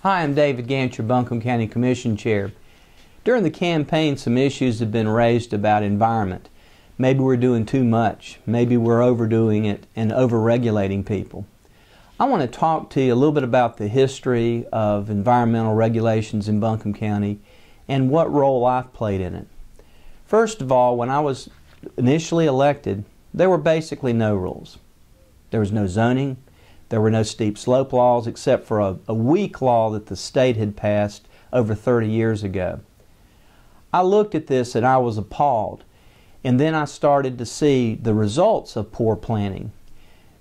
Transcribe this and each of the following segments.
Hi, I'm David Gantt, your Buncombe County Commission Chair. During the campaign, some issues have been raised about environment. Maybe we're doing too much. Maybe we're overdoing it and over-regulating people. I want to talk to you a little bit about the history of environmental regulations in Buncombe County and what role I've played in it. First of all, when I was initially elected, there were basically no rules. There was no zoning. There were no steep slope laws except for a weak law that the state had passed over 30 years ago. I looked at this and I was appalled. And then I started to see the results of poor planning.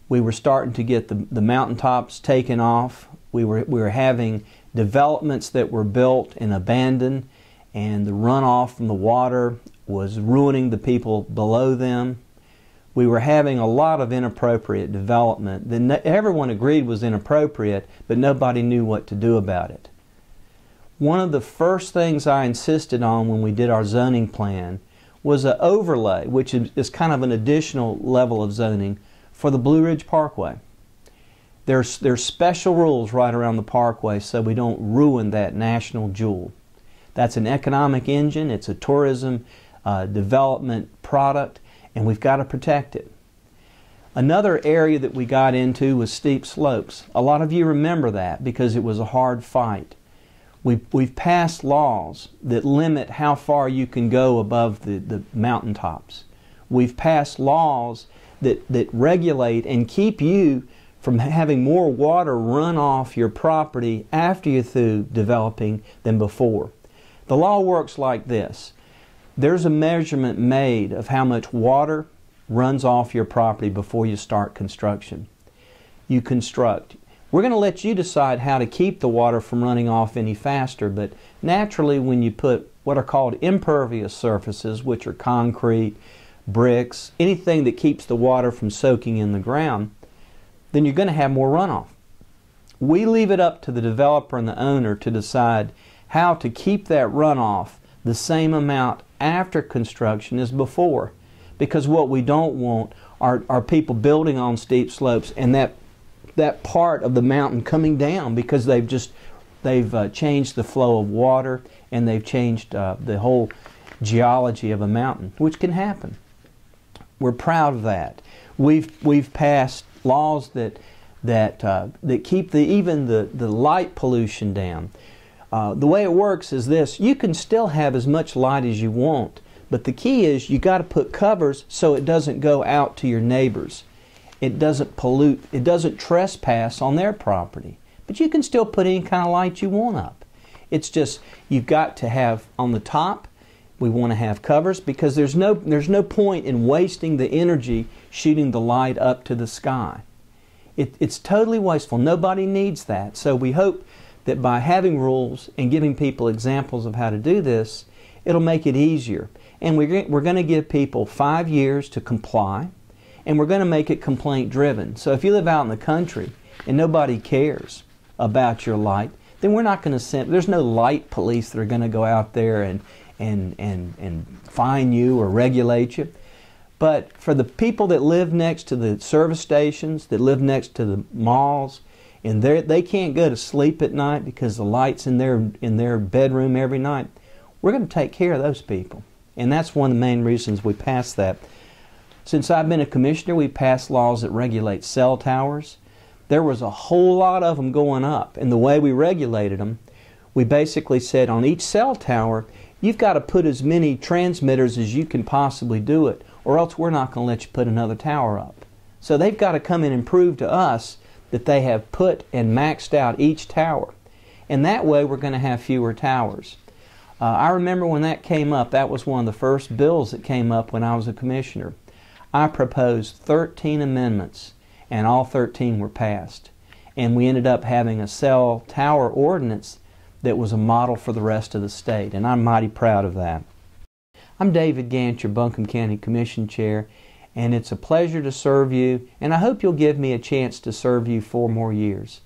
We were starting to get the mountaintops taken off. We were having developments that were built and abandoned, and the runoff from the water was ruining the people below them. We were having a lot of inappropriate development that everyone agreed was inappropriate, but nobody knew what to do about it. One of the first things I insisted on when we did our zoning plan was an overlay, which is kind of an additional level of zoning for the Blue Ridge Parkway. There's special rules right around the parkway so we don't ruin that national jewel. That's an economic engine, it's a tourism development product, and we've got to protect it. Another area that we got into was steep slopes. A lot of you remember that because it was a hard fight. We've passed laws that limit how far you can go above the mountaintops. We've passed laws that regulate and keep you from having more water run off your property after you're through developing than before. The law works like this. There's a measurement made of how much water runs off your property before you start construction. You construct. We're going to let you decide how to keep the water from running off any faster, but naturally when you put what are called impervious surfaces, which are concrete, bricks, anything that keeps the water from soaking in the ground, then you're going to have more runoff. We leave it up to the developer and the owner to decide how to keep that runoff the same amount after construction as before, because what we don't want are people building on steep slopes and that part of the mountain coming down because they've changed the flow of water and they've changed the whole geology of a mountain, which can happen. We're proud of that. We've passed laws that keep even the light pollution down. The way it works is this: you can still have as much light as you want, but the key is you got to put covers so it doesn't go out to your neighbors. It doesn't pollute, it doesn't trespass on their property. But you can still put any kind of light you want up. It's just you've got to have on the top, we want to have covers because there's no point in wasting the energy shooting the light up to the sky. It's totally wasteful. Nobody needs that. So we hope that by having rules and giving people examples of how to do this, it'll make it easier. And we're going to give people 5 years to comply. And we're going to make it complaint driven. So if you live out in the country and nobody cares about your light, then we're not going to send, there's no light police that are going to go out there and fine you or regulate you. But for the people that live next to the service stations, that live next to the malls, and they can't go to sleep at night because the light's in their bedroom every night, we're going to take care of those people. And that's one of the main reasons we passed that. Since I've been a commissioner, we passed laws that regulate cell towers. There was a whole lot of them going up, and the way we regulated them, we basically said on each cell tower, you've got to put as many transmitters as you can possibly do it, or else we're not going to let you put another tower up. So they've got to come in and prove to us that they have put and maxed out each tower. And that way we're going to have fewer towers. I remember when that came up, that was one of the first bills that came up when I was a commissioner. I proposed 13 amendments, and all 13 were passed. And we ended up having a cell tower ordinance that was a model for the rest of the state, and I'm mighty proud of that. I'm David Gantt, your Buncombe County Commission Chair, and it's a pleasure to serve you, and I hope you'll give me a chance to serve you 4 more years.